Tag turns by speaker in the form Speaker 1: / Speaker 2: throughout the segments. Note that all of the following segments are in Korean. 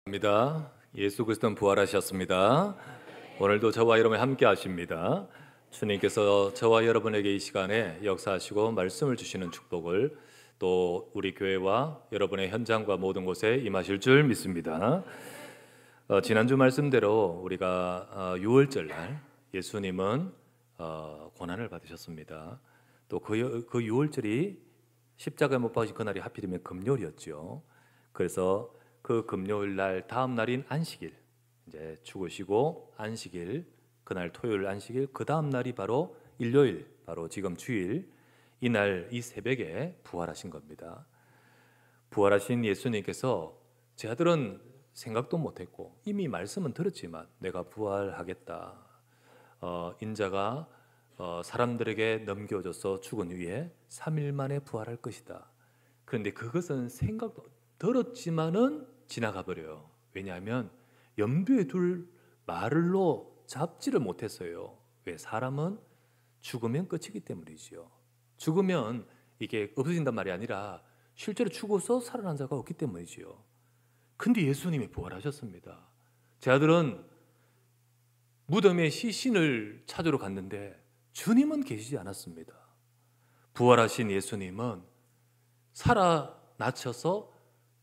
Speaker 1: 입니다. 예수 그리스도는 부활하셨습니다. 오늘도 저와 여러분이 함께 하십니다. 주님께서 저와 여러분에게 이 시간에 역사하시고 말씀을 주시는 축복을 또 우리 교회와 여러분의 현장과 모든 곳에 임하실 줄 믿습니다. 지난주 말씀대로 우리가 6월절 날 예수님은 고난을 받으셨습니다. 또 그 6월절이 십자가에 못 박으신 그날이 하필이면 금요일이었죠. 그래서 그 금요일 날 다음 날인 안식일, 이제 죽으시고 안식일, 그날 토요일 안식일, 그 다음 날이 바로 일요일, 바로 지금 주일, 이날 이 새벽에 부활하신 겁니다. 부활하신 예수님께서 제 아들은 생각도 못했고 이미 말씀은 들었지만 내가 부활하겠다, 인자가 사람들에게 넘겨줘서 죽은 후에 3일 만에 부활할 것이다. 그런데 그것은 생각도 들었지만은 지나가 버려요. 왜냐하면 염두에 둘 말로 잡지를 못했어요. 왜? 사람은 죽으면 끝이기 때문이지요. 죽으면 이게 없어진단 말이 아니라 실제로 죽어서 살아난 자가 없기 때문이지요. 근데 예수님이 부활하셨습니다. 제 아들은 무덤에 시신을 찾으러 갔는데 주님은 계시지 않았습니다. 부활하신 예수님은 살아나셔서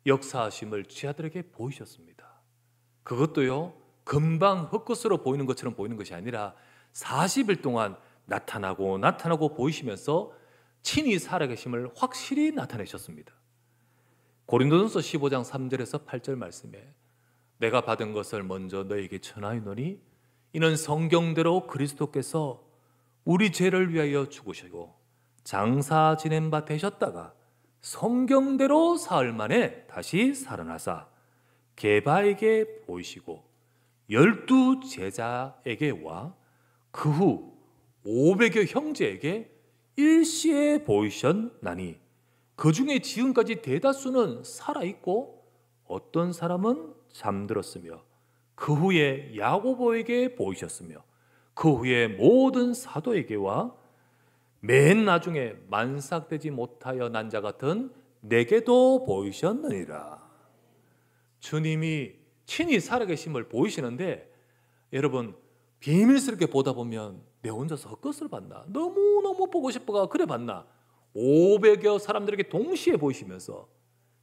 Speaker 1: 역사하심을 제 아들에게 보이셨습니다. 그것도요, 금방 헛것으로 보이는 것처럼 보이는 것이 아니라 40일 동안 나타나고 보이시면서 친히 살아계심을 확실히 나타내셨습니다. 고린도전서 15장 3절에서 8절 말씀에 내가 받은 것을 먼저 너에게 전하노니 이는 성경대로 그리스도께서 우리 죄를 위하여 죽으시고 장사 지낸 바 되셨다가 성경대로 사흘 만에 다시 살아나사 게바에게 보이시고 12 제자에게와 그 후 500여 형제에게 일시에 보이셨나니 그 중에 지금까지 대다수는 살아있고 어떤 사람은 잠들었으며 그 후에 야고보에게 보이셨으며 그 후에 모든 사도에게와 맨 나중에 만삭되지 못하여 난 자 같은 내게도 보이셨느니라. 주님이 친히 살아계심을 보이시는데 여러분 비밀스럽게 보다 보면 내 혼자서 헛것을 봤나? 너무너무 보고 싶어가 그래 봤나? 500여 사람들에게 동시에 보이시면서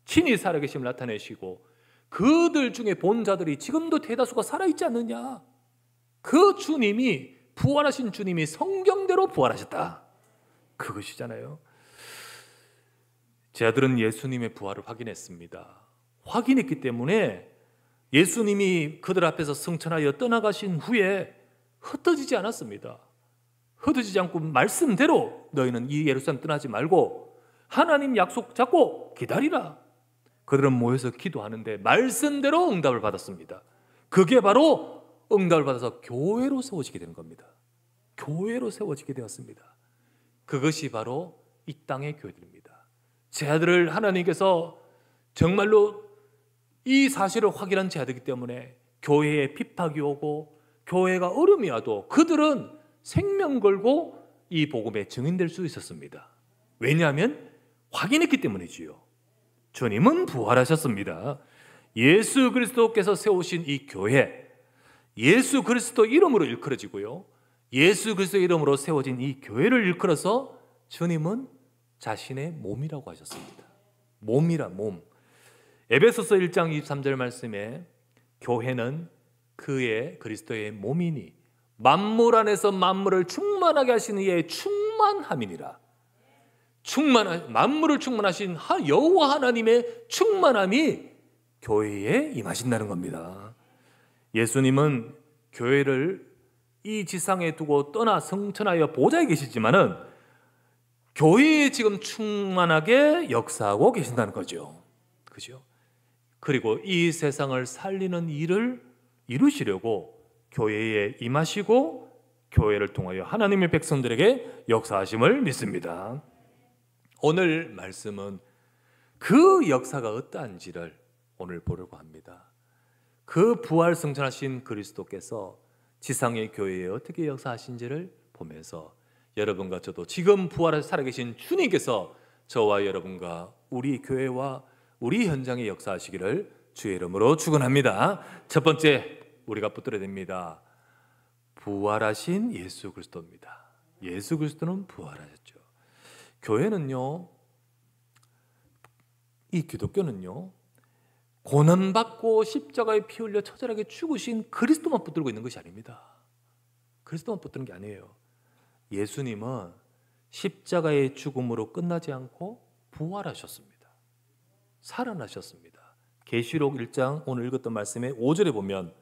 Speaker 1: 친히 살아계심을 나타내시고 그들 중에 본 자들이 지금도 대다수가 살아있지 않느냐? 그 주님이 부활하신 주님이 성경대로 부활하셨다. 그것이잖아요. 제 아들은 예수님의 부활을 확인했습니다. 확인했기 때문에 예수님이 그들 앞에서 승천하여 떠나가신 후에 흩어지지 않았습니다. 흩어지지 않고 말씀대로 너희는 이 예루살렘 떠나지 말고 하나님 약속 잡고 기다리라. 그들은 모여서 기도하는데 말씀대로 응답을 받았습니다. 그게 바로 응답을 받아서 교회로 세워지게 되는 겁니다. 교회로 세워지게 되었습니다. 그것이 바로 이 땅의 교회들입니다. 제 아들을 하나님께서 정말로 이 사실을 확인한 제 아들이기 때문에 교회에 핍박이 오고 교회가 어려움이 와도 그들은 생명 걸고 이 복음에 증인될 수 있었습니다. 왜냐하면 확인했기 때문이지요. 주님은 부활하셨습니다. 예수 그리스도께서 세우신 이 교회, 예수 그리스도 이름으로 일컬어지고요, 예수 그리스도 이름으로 세워진 이 교회를 일컬어서 주님은 자신의 몸이라고 하셨습니다. 몸이라 몸. 에베소서 1장 23절 말씀에 교회는 그의 그리스도의 몸이니 만물 안에서 만물을 충만하게 하시는 이의 충만함이니라. 만물을 충만하신 여호와 하나님의 충만함이 교회에 임하신다는 겁니다. 예수님은 교회를 이 지상에 두고 떠나 승천하여 보좌에 계시지만은 교회에 지금 충만하게 역사하고 계신다는 거죠. 그죠? 그리고 이 세상을 살리는 일을 이루시려고 교회에 임하시고 교회를 통하여 하나님의 백성들에게 역사하심을 믿습니다. 오늘 말씀은 그 역사가 어떠한지를 오늘 보려고 합니다. 그 부활 승천하신 그리스도께서 지상의 교회에 어떻게 역사하신지를 보면서 여러분과 저도 지금 부활해서 살아계신 주님께서 저와 여러분과 우리 교회와 우리 현장에 역사하시기를 주의 이름으로 축원합니다. 첫 번째 우리가 붙들어야 됩니다. 부활하신 예수 그리스도입니다. 예수 그리스도는 부활하셨죠. 교회는요, 이 기독교는요, 고난받고 십자가에 피 흘려 처절하게 죽으신 그리스도만 붙들고 있는 것이 아닙니다. 그리스도만 붙드는 게 아니에요. 예수님은 십자가의 죽음으로 끝나지 않고 부활하셨습니다. 살아나셨습니다. 계시록 1장 오늘 읽었던 말씀에 5절에 보면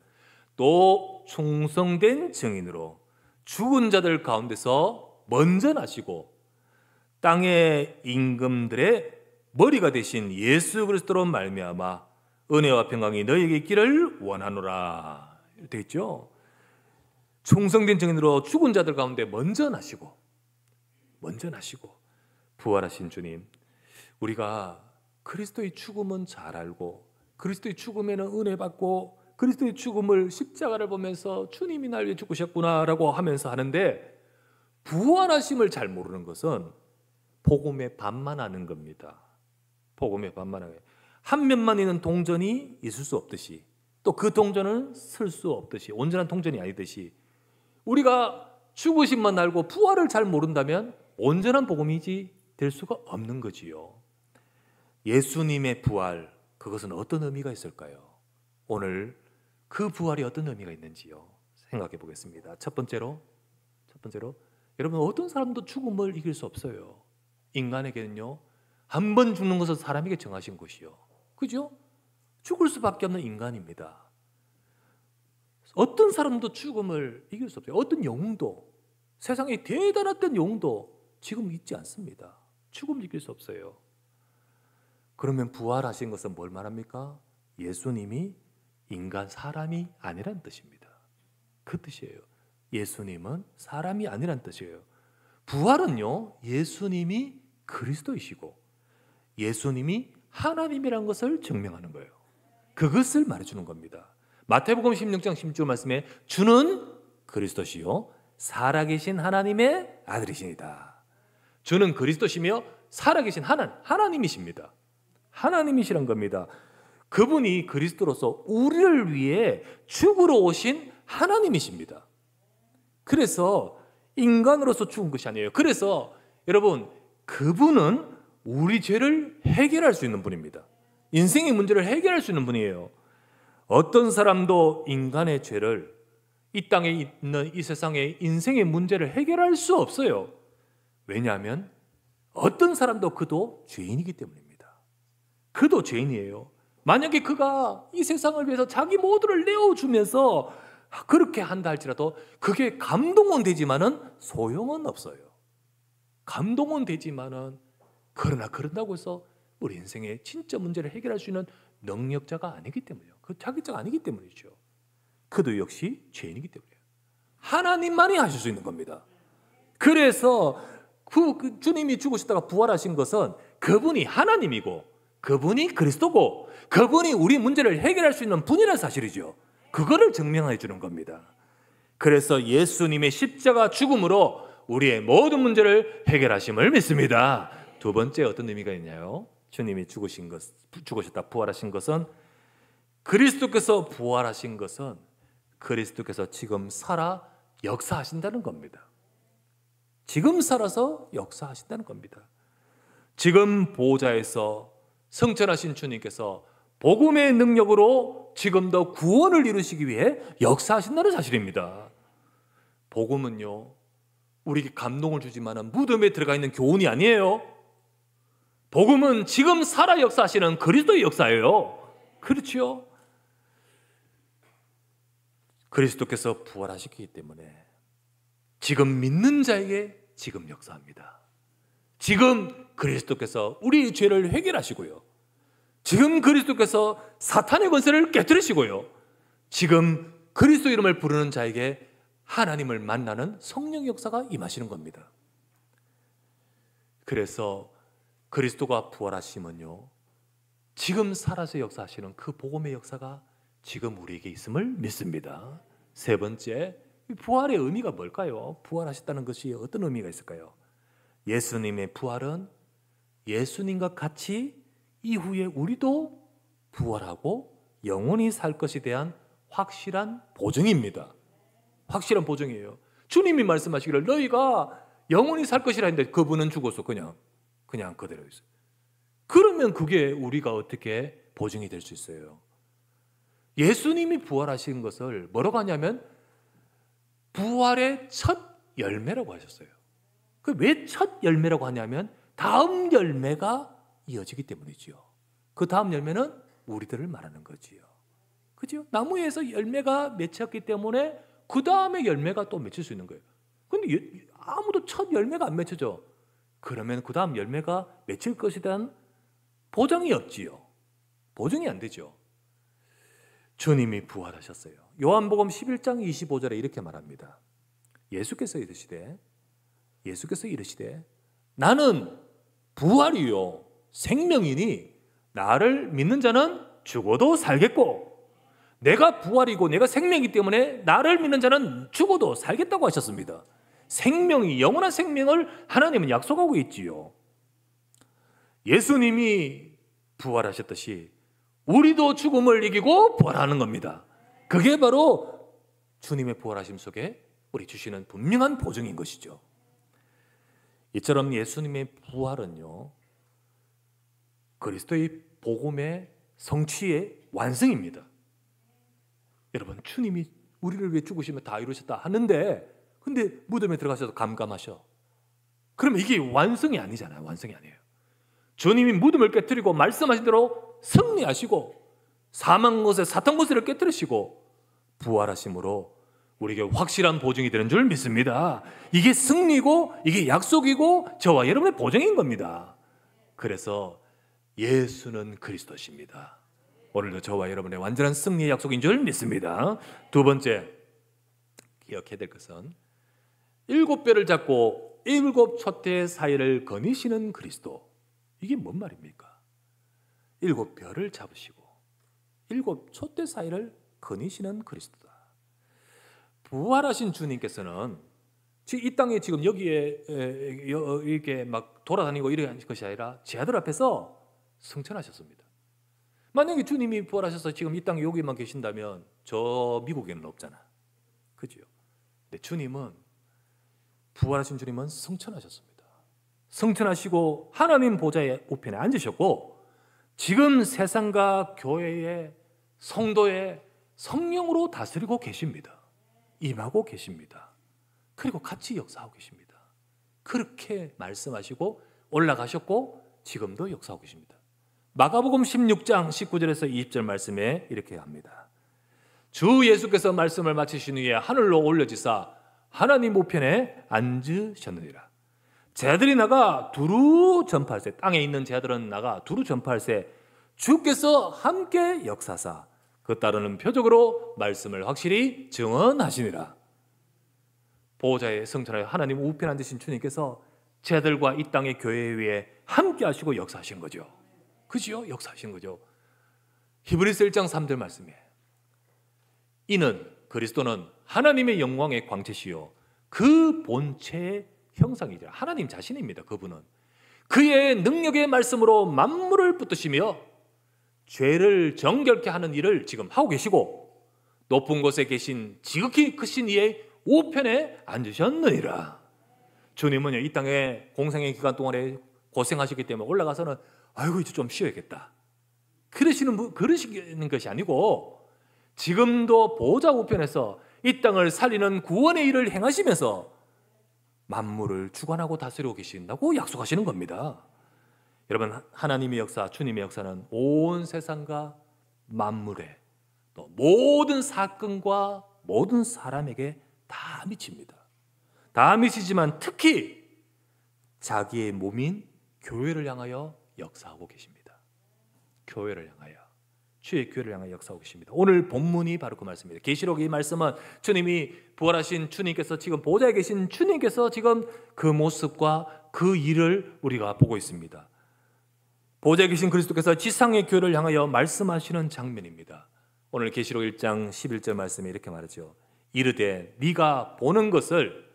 Speaker 1: 또 충성된 증인으로 죽은 자들 가운데서 먼저 나시고 땅의 임금들의 머리가 되신 예수 그리스도로 말미암아 은혜와 평강이 너희에게 있기를 원하노라. 이렇게 되어 있죠. 충성된 증인으로 죽은 자들 가운데 먼저 나시고 부활하신 주님, 우리가 그리스도의 죽음은 잘 알고 그리스도의 죽음에는 은혜 받고 그리스도의 죽음을 십자가를 보면서 주님이 날 위해 죽으셨구나라고 하면서 하는데, 부활하심을 잘 모르는 것은 복음의 반만 아는 겁니다. 복음의 반만 하게. 한 면만 있는 동전이 있을 수 없듯이, 또 그 동전은 쓸 수 없듯이, 온전한 동전이 아니듯이, 우리가 죽으심만 알고 부활을 잘 모른다면 온전한 복음이지 될 수가 없는 거지요. 예수님의 부활, 그것은 어떤 의미가 있을까요? 오늘 그 부활이 어떤 의미가 있는지요, 생각해 보겠습니다. 첫 번째로 여러분, 어떤 사람도 죽음을 이길 수 없어요. 인간에게는요, 한 번 죽는 것은 사람에게 정하신 것이요, 그죠? 죽을 수밖에 없는 인간입니다. 어떤 사람도 죽음을 이길 수 없어요. 어떤 영웅도, 세상에 대단했던 영웅도 지금 있지 않습니다. 죽음을 이길 수 없어요. 그러면 부활하신 것은 뭘 말합니까? 예수님이 인간, 사람이 아니란 뜻입니다. 그 뜻이에요. 예수님은 사람이 아니란 뜻이에요. 부활은요, 예수님이 그리스도이시고 예수님이 하나님이란 것을 증명하는 거예요. 그것을 말해주는 겁니다. 마태복음 16장 16절 말씀에 주는 그리스도시요 살아계신 하나님의 아들이시니다. 주는 그리스도시며 살아계신 하나님이십니다. 하나님이시란 겁니다. 그분이 그리스도로서 우리를 위해 죽으러 오신 하나님이십니다. 그래서 인간으로서 죽은 것이 아니에요. 그래서 여러분, 그분은 우리 죄를 해결할 수 있는 분입니다. 인생의 문제를 해결할 수 있는 분이에요. 어떤 사람도 인간의 죄를, 이 땅에 있는 이 세상의 인생의 문제를 해결할 수 없어요. 왜냐하면 어떤 사람도 그도 죄인이기 때문입니다. 그도 죄인이에요. 만약에 그가 이 세상을 위해서 자기 모두를 내어주면서 그렇게 한다 할지라도 그게 감동은 되지만은 소용은 없어요. 감동은 되지만은, 그러나 그런다고 해서 우리 인생의 진짜 문제를 해결할 수 있는 능력자가 아니기 때문이에요. 그 자격자가 아니기 때문이죠. 그도 역시 죄인이기 때문이에요. 하나님만이 하실 수 있는 겁니다. 그래서 그 주님이 죽으셨다가 부활하신 것은 그분이 하나님이고 그분이 그리스도고 그분이 우리 문제를 해결할 수 있는 분이라는 사실이죠. 그거를 증명해 주는 겁니다. 그래서 예수님의 십자가 죽음으로 우리의 모든 문제를 해결하심을 믿습니다. 두 번째 어떤 의미가 있냐요? 주님이 죽으셨다 부활하신 것은, 그리스도께서 부활하신 것은 그리스도께서 지금 살아 역사하신다는 겁니다. 지금 살아서 역사하신다는 겁니다. 지금 보좌에서 승천하신 주님께서 복음의 능력으로 지금도 구원을 이루시기 위해 역사하신다는 사실입니다. 복음은요, 우리에게 감동을 주지만 무덤에 들어가 있는 교훈이 아니에요. 복음은 지금 살아 역사하시는 그리스도의 역사예요. 그렇죠? 그리스도께서 부활하셨기 때문에 지금 믿는 자에게 지금 역사합니다. 지금 그리스도께서 우리 죄를 해결하시고요, 지금 그리스도께서 사탄의 권세를 깨뜨리시고요, 지금 그리스도 이름을 부르는 자에게 하나님을 만나는 성령 역사가 임하시는 겁니다. 그래서 그리스도가 부활하시면요, 지금 살아서 역사하시는 그 복음의 역사가 지금 우리에게 있음을 믿습니다. 세 번째, 부활의 의미가 뭘까요? 부활하셨다는 것이 어떤 의미가 있을까요? 예수님의 부활은 예수님과 같이 이후에 우리도 부활하고 영원히 살 것에 대한 확실한 보증입니다. 확실한 보증이에요. 주님이 말씀하시기를 너희가 영원히 살 것이라 했는데 그분은 죽어서 그냥 그대로 있어요. 그러면 그게 우리가 어떻게 보증이 될 수 있어요? 예수님이 부활하신 것을 뭐라고 하냐면 부활의 첫 열매라고 하셨어요. 그 왜 첫 열매라고 하냐면 다음 열매가 이어지기 때문이지요. 그 다음 열매는 우리들을 말하는 거지요. 그죠? 나무에서 열매가 맺혔기 때문에 그 다음에 열매가 또 맺힐 수 있는 거예요. 근데 아무도 첫 열매가 안 맺혀져. 그러면 그 다음 열매가 맺힐 것에 대한 보장이 없지요. 보증이 안 되죠. 주님이 부활하셨어요. 요한복음 11장 25절에 이렇게 말합니다. 예수께서 이르시되 나는 부활이요 생명이니 나를 믿는 자는 죽어도 살겠고 내가 부활이고 내가 생명이기 때문에 나를 믿는 자는 죽어도 살겠다고 하셨습니다. 생명이 영원한 생명을 하나님은 약속하고 있지요. 예수님이 부활하셨듯이 우리도 죽음을 이기고 부활하는 겁니다. 그게 바로 주님의 부활하심 속에 우리 주시는 분명한 보증인 것이죠. 이처럼 예수님의 부활은요 그리스도의 복음의 성취의 완성입니다. 여러분 주님이 우리를 위해 죽으시면 다 이루셨다 하는데 근데 무덤에 들어가셔서 감감하셔. 그러면 이게 완성이 아니잖아요. 완성이 아니에요. 주님이 무덤을 깨뜨리고 말씀하신 대로 승리하시고 사망 것에 사탄 것을 깨뜨리시고 부활하심으로 우리에게 확실한 보증이 되는 줄 믿습니다. 이게 승리고 이게 약속이고 저와 여러분의 보증인 겁니다. 그래서 예수는 그리스도십니다. 오늘도 저와 여러분의 완전한 승리의 약속인 줄 믿습니다. 두 번째 기억해야 될 것은 7뼈를 잡고 7 촛대 사이를 거니시는 그리스도. 이게 뭔 말입니까? 7뼈를 잡으시고 7 촛대 사이를 거니시는 그리스도다. 부활하신 주님께서는 이 땅에 지금 여기에 이렇게 막 돌아다니고 이런 것이 아니라 제 아들 앞에서 승천하셨습니다. 만약에 주님이 부활하셔서 지금 이 땅에 여기만 계신다면 저 미국에는 없잖아. 그죠? 근데 부활하신 주님은 승천하셨습니다. 승천하시고 하나님 보좌의 우편에 앉으셨고 지금 세상과 교회의 성도의 성령으로 다스리고 계십니다. 임하고 계십니다. 그리고 같이 역사하고 계십니다. 그렇게 말씀하시고 올라가셨고 지금도 역사하고 계십니다. 마가복음 16장 19절에서 20절 말씀에 이렇게 합니다. 주 예수께서 말씀을 마치신 후에 하늘로 올려지사 하나님 우편에 앉으셨느니라. 제자들이 나가 두루 전파할세. 땅에 있는 제자들은 나가 두루 전파할세. 주께서 함께 역사사 그 따르는 표적으로 말씀을 확실히 증언하시니라. 보호자의 성천하여 하나님 우편에 앉으신 주님께서 제자들과 이 땅의 교회 위에 함께 하시고 역사하신 거죠. 그죠? 역사하신 거죠. 히브리서 1장 3절 말씀에 이는 그리스도는 하나님의 영광의 광채시요 그 본체의 형상이죠. 하나님 자신입니다. 그분은 그의 능력의 말씀으로 만물을 붙드시며 죄를 정결케 하는 일을 지금 하고 계시고 높은 곳에 계신 지극히 크신 이의 우편에 앉으셨느니라. 주님은요 이 땅에 공생의 기간 동안에 고생하셨기 때문에 올라가서는 아이고 이제 좀 쉬어야겠다 그러시는 것이 아니고 지금도 보좌 우편에서 이 땅을 살리는 구원의 일을 행하시면서 만물을 주관하고 다스리고 계신다고 약속하시는 겁니다. 여러분 하나님의 역사, 주님의 역사는 온 세상과 만물에 또 모든 사건과 모든 사람에게 다 미칩니다. 다 미치지만 특히 자기의 몸인 교회를 향하여 역사하고 계십니다. 교회를 향하여 주의 교회를 향하여 역사하고 계십니다. 오늘 본문이 바로 그 말씀입니다. 계시록 이 말씀은 주님이 부활하신 주님께서 지금 보좌에 계신 주님께서 지금 그 모습과 그 일을 우리가 보고 있습니다. 보좌에 계신 그리스도께서 지상의 교회를 향하여 말씀하시는 장면입니다. 오늘 계시록 1장 11절 말씀에 이렇게 말하죠. 이르되 네가 보는 것을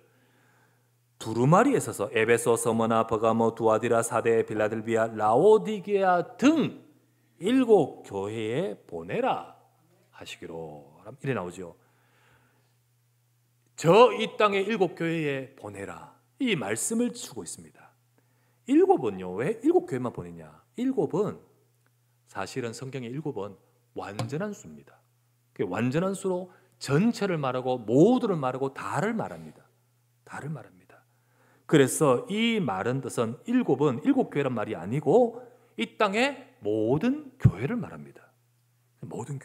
Speaker 1: 두루마리에 서서 에베소, 서머나, 버가모, 두아디라, 사데, 빌라델비아, 라오디게아 등 7 교회에 보내라. 하시기로 이래 나오죠. 저 이 땅의 7교회에 보내라, 이 말씀을 주고 있습니다. 7은요 왜 7교회만 보내냐? 7은 사실은 성경의 7은 완전한 수입니다. 완전한 수로 전체를 말하고 모두를 말하고 다를 말합니다. 다를 말합니다. 그래서 이 말은 뜻은 7은 7교회란 말이 아니고 이 땅의 모든 교회를 말합니다. 모든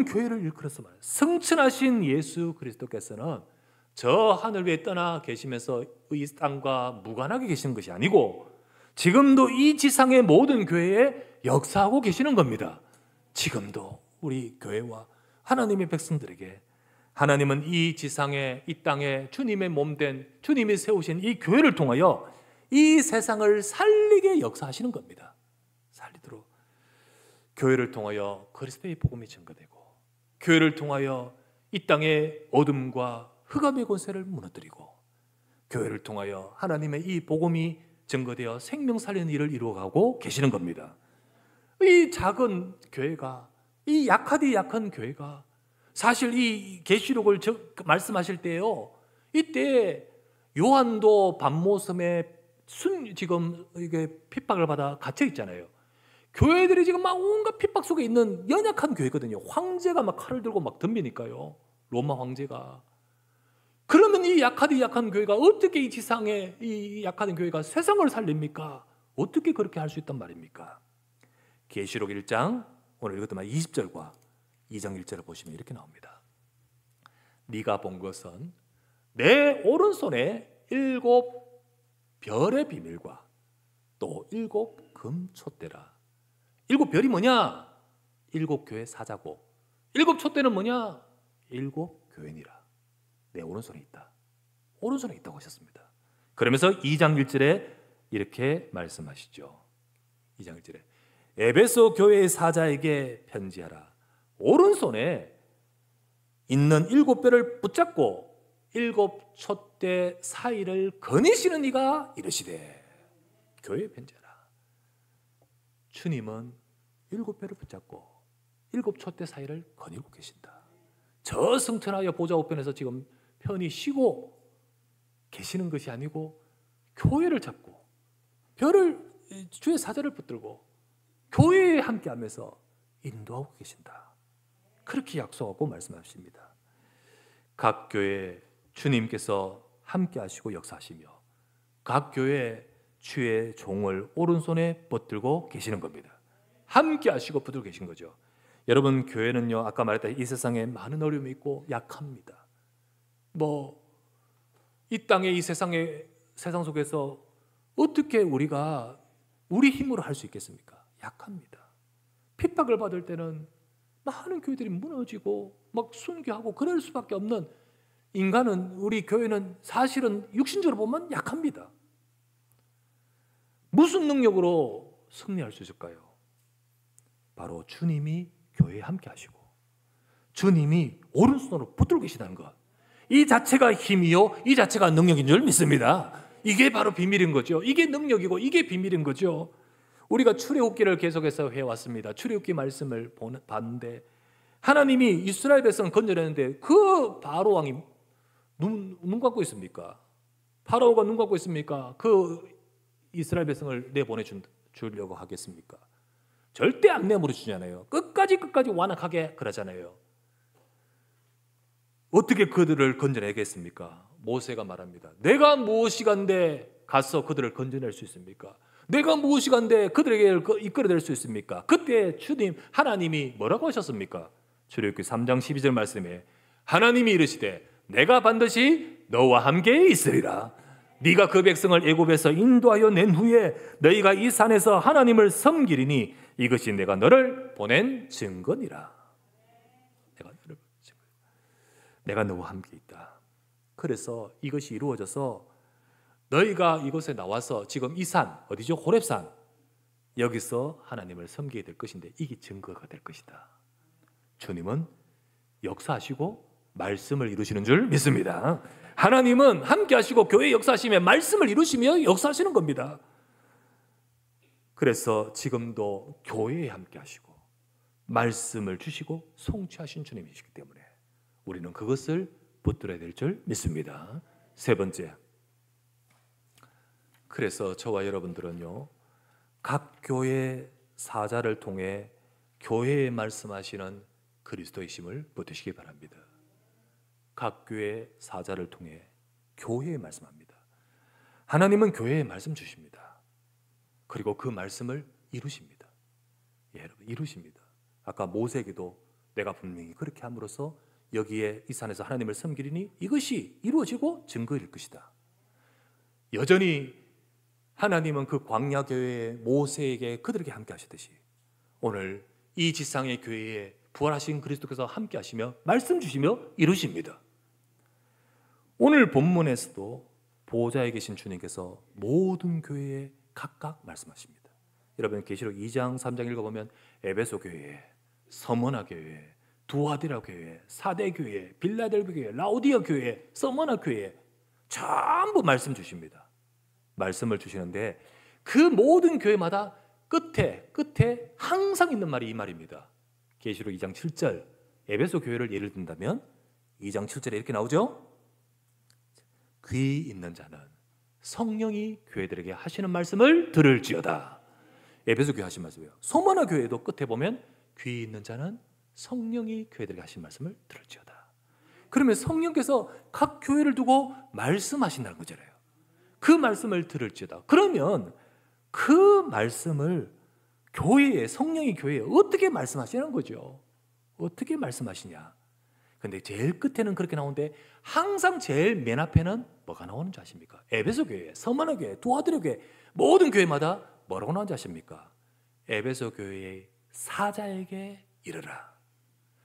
Speaker 1: 교회를 일컬어서 말해요. 승천하신 예수 그리스도께서는 저 하늘 위에 떠나 계시면서 이 땅과 무관하게 계시는 것이 아니고 지금도 이 지상의 모든 교회에 역사하고 계시는 겁니다. 지금도 우리 교회와 하나님의 백성들에게 하나님은 이 지상에, 이 땅에 주님의 몸된 주님이 세우신 이 교회를 통하여 이 세상을 살리게 역사하시는 겁니다. 살리도록 교회를 통하여 그리스도의 복음이 증거되고, 교회를 통하여 이 땅의 어둠과 흑암의 권세를 무너뜨리고, 교회를 통하여 하나님의 이 복음이 증거되어 생명 살리는 일을 이루어가고 계시는 겁니다. 이 작은 교회가, 이 약한 교회가 사실 이 계시록을 말씀하실 때요, 이때 요한도 밤모섬에 지금 이게 핍박을 받아 갇혀 있잖아요. 교회들이 지금 막 온갖 핍박 속에 있는 연약한 교회거든요. 황제가 막 칼을 들고 막 덤비니까요. 로마 황제가. 그러면 이 약한 교회가 어떻게 이 지상에 이 약한 교회가 세상을 살립니까? 어떻게 그렇게 할 수 있단 말입니까? 계시록 1장 오늘 읽었던 20절과 2장 1절을 보시면 이렇게 나옵니다. 네가 본 것은 내 오른손에 7 별의 비밀과 또 7 금촛대라. 7 별이 뭐냐? 7 교회 사자고, 7 촛대는 뭐냐? 7 교회니라. 내 오른손에 있다. 오른손에 있다고 하셨습니다. 그러면서 2장 1절에 이렇게 말씀하시죠. 2장 1절에 에베소 교회의 사자에게 편지하라. 오른손에 있는 7 별을 붙잡고 7 촛대 사이를 거니시는 이가 이르시되. 교회에 편지하라. 주님은 7 별을 붙잡고 7 촛대 사이를 거니고 계신다. 저 승천하여 보좌 우편에서 지금 편히 쉬고 계시는 것이 아니고 교회를 잡고 별을, 주의 사자를 붙들고 교회에 함께하면서 인도하고 계신다. 그렇게 약속하고 말씀하십니다. 각 교회에 주님께서 함께하시고 역사하시며 각 교회에 주의 종을 오른손에 붙들고 계시는 겁니다. 함께하시고 붙들고 계신 거죠. 여러분, 교회는요, 아까 말했다 이 세상에 많은 어려움이 있고 약합니다. 이 땅의 이 세상 속에서 어떻게 우리가 우리 힘으로 할 수 있겠습니까? 약합니다. 핍박을 받을 때는 많은 교회들이 무너지고 막 순교하고 그럴 수밖에 없는 인간은, 우리 교회는 사실은 육신적으로 보면 약합니다. 무슨 능력으로 승리할 수 있을까요? 바로 주님이 교회에 함께 하시고 주님이 오른손으로 붙들고 계시다는 것, 이 자체가 힘이요, 이 자체가 능력인 줄 믿습니다. 이게 바로 비밀인 거죠. 이게 능력이고 이게 비밀인 거죠. 우리가 출애굽기를 계속해서 해왔습니다. 출애굽기 말씀을 봤는데 하나님이 이스라엘 백성을 건져내는데 그 바로 왕이 눈 감고 있습니까? 파라오가 눈 감고 있습니까? 그 이스라엘 백성을 내보내주려고 하겠습니까? 절대 안 내버려주잖아요. 끝까지 완악하게 그러잖아요. 어떻게 그들을 건져내겠습니까? 모세가 말합니다. 내가 무엇이간데 가서 그들을 건져낼 수 있습니까? 내가 무엇이간데 그들에게 이끌어낼 수 있습니까? 그때 주님 하나님이 뭐라고 하셨습니까? 출애굽기 3장 12절 말씀에 하나님이 이르시되 내가 반드시 너와 함께 있으리라. 네가 그 백성을 애굽에서 인도하여 낸 후에 너희가 이 산에서 하나님을 섬기리니 이것이 내가 너를 보낸 증거니라. 내가 너와 함께 있다. 그래서 이것이 이루어져서 너희가 이곳에 나와서 지금 이 산 어디죠? 호렙산, 여기서 하나님을 섬기게 될 것인데 이게 증거가 될 것이다. 주님은 역사하시고 말씀을 이루시는 줄 믿습니다. 하나님은 함께 하시고 교회 역사하시며 말씀을 이루시며 역사하시는 겁니다. 그래서 지금도 교회에 함께 하시고 말씀을 주시고 성취하신 주님이시기 때문에 우리는 그것을 붙들어야 될 줄 믿습니다. 세 번째, 그래서 저와 여러분들은요, 각 교회 사자를 통해 교회에 말씀하시는 그리스도이심을 붙드시기 바랍니다. 각 교회 사자를 통해 교회에 말씀합니다. 하나님은 교회에 말씀 주십니다. 그리고 그 말씀을 이루십니다. 예, 여러분, 이루십니다. 아까 모세에게도 내가 분명히 그렇게 함으로써 여기에 이 산에서 하나님을 섬기리니 이것이 이루어지고 증거일 것이다. 여전히 하나님은 그 광야 교회에 모세에게 그들에게 함께 하시듯이 오늘 이 지상의 교회에 부활하신 그리스도께서 함께 하시며 말씀 주시며 이루십니다. 오늘 본문에서도 보좌에 계신 주님께서 모든 교회에 각각 말씀하십니다. 여러분 계시록 2장 3장 읽어보면 에베소 교회, 서머나 교회, 두아디라 교회, 사대 교회, 빌라델비 교회, 라오디아 교회, 서머나 교회 전부 말씀 주십니다. 말씀을 주시는데 그 모든 교회마다 끝에 항상 있는 말이 이 말입니다. 계시록 2장 7절 에베소 교회를 예를 든다면 2장 7절에 이렇게 나오죠. 귀 있는 자는 성령이 교회들에게 하시는 말씀을 들을지어다. 에베소 교회 하신 말씀이에요. 소머나 교회도 끝에 보면 귀 있는 자는 성령이 교회들에게 하신 말씀을 들을지어다. 그러면 성령께서 각 교회를 두고 말씀하신다는 거잖아요. 그 말씀을 들을지어다. 그러면 그 말씀을 교회에, 성령이 교회에 어떻게 말씀하시는 거죠? 어떻게 말씀하시냐? 근데 제일 끝에는 그렇게 나오는데 항상 제일 맨 앞에는 뭐가 나오는 줄 아십니까? 에베소 교회, 서머나 교회, 두아디라 교회 모든 교회마다 뭐라고 나오는 줄 아십니까? 에베소 교회의 사자에게 이르라.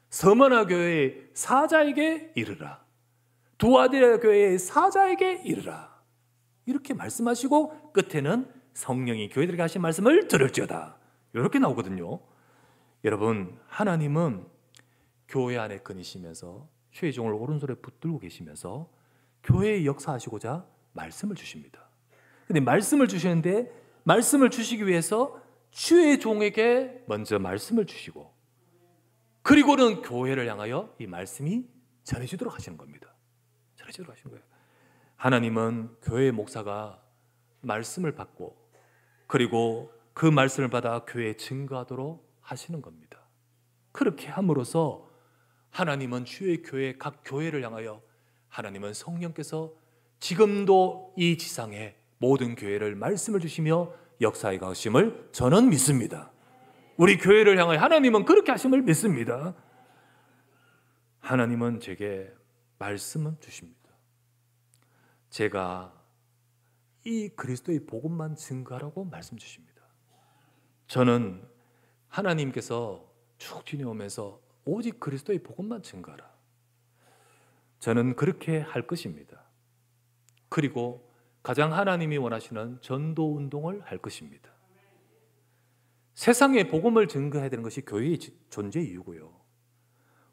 Speaker 1: 서머나 교회의 사자에게 이르라. 두아디라 교회의 사자에게 이르라. 이렇게 말씀하시고 끝에는 성령이 교회들에게 하신 말씀을 들을지어다. 이렇게 나오거든요. 여러분, 하나님은 교회 안에 거니시면서 주의 종을 오른손에 붙들고 계시면서 교회에 역사하시고자 말씀을 주십니다. 근데 말씀을 주시는데 말씀을 주시기 위해서 주의 종에게 먼저 말씀을 주시고 그리고는 교회를 향하여 이 말씀이 전해지도록 하시는 겁니다. 전해지도록 하시는 거예요. 하나님은 교회 목사가 말씀을 받고 그리고 그 말씀을 받아 교회에 증거하도록 하시는 겁니다. 그렇게 함으로써 하나님은 주의 교회, 각 교회를 향하여 하나님은 성령께서 지금도 이 지상에 모든 교회를 말씀을 주시며 역사에 가심을 저는 믿습니다. 우리 교회를 향하여 하나님은 그렇게 하심을 믿습니다. 하나님은 제게 말씀을 주십니다. 제가 이 그리스도의 복음만 증거하라고 말씀 주십니다. 저는 하나님께서 쭉 지내오면서 오직 그리스도의 복음만 증거하라. 저는 그렇게 할 것입니다. 그리고 가장 하나님이 원하시는 전도 운동을 할 것입니다. 세상에 복음을 증거해야 되는 것이 교회의 존재 이유고요.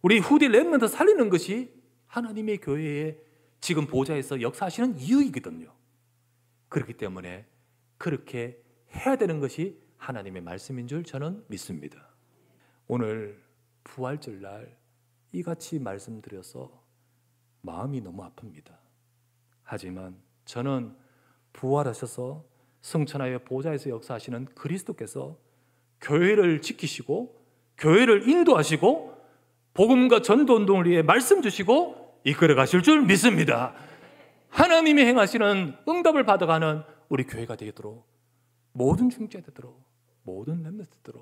Speaker 1: 우리 후대 렘넌트 살리는 것이 하나님의 교회에 지금 보좌에서 역사하시는 이유이거든요. 그렇기 때문에 그렇게 해야 되는 것이 하나님의 말씀인 줄 저는 믿습니다. 오늘 부활절 날 이같이 말씀드려서 마음이 너무 아픕니다. 하지만 저는 부활하셔서 승천하여 보좌에서 역사하시는 그리스도께서 교회를 지키시고 교회를 인도하시고 복음과 전도운동을 위해 말씀 주시고 이끌어 가실 줄 믿습니다. 하나님이 행하시는 응답을 받아가는 우리 교회가 되도록 모든 중재되도록 모든 렘넌트들로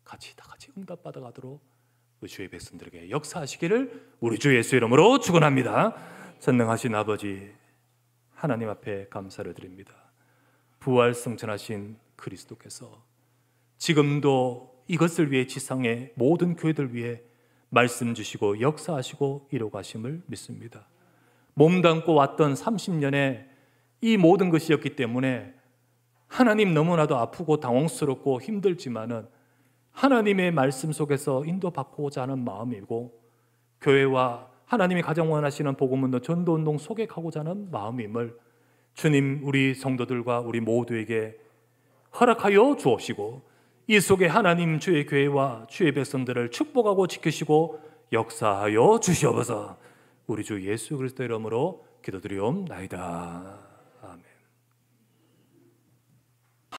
Speaker 1: 다 같이 응답 받아가도록 주의 백성들에게 역사하시기를 우리 주 예수 이름으로 축원합니다. 전능하신 아버지 하나님 앞에 감사를 드립니다. 부활 승천하신 그리스도께서 지금도 이것을 위해 지상의 모든 교회들 위해 말씀 주시고 역사하시고 이루가심을 믿습니다. 몸담고 왔던 30년의 이 모든 것이었기 때문에 하나님 너무나도 아프고 당황스럽고 힘들지만은 하나님의 말씀 속에서 인도받고자 하는 마음이고 교회와 하나님이 가장 원하시는 복음운동 전도운동 속에 가고자 하는 마음임을 주님 우리 성도들과 우리 모두에게 허락하여 주옵시고
Speaker 2: 이 속에 하나님 주의 교회와 주의 백성들을 축복하고 지키시고 역사하여 주시옵소서. 우리 주 예수 그리스도 이름으로 기도드리옵나이다.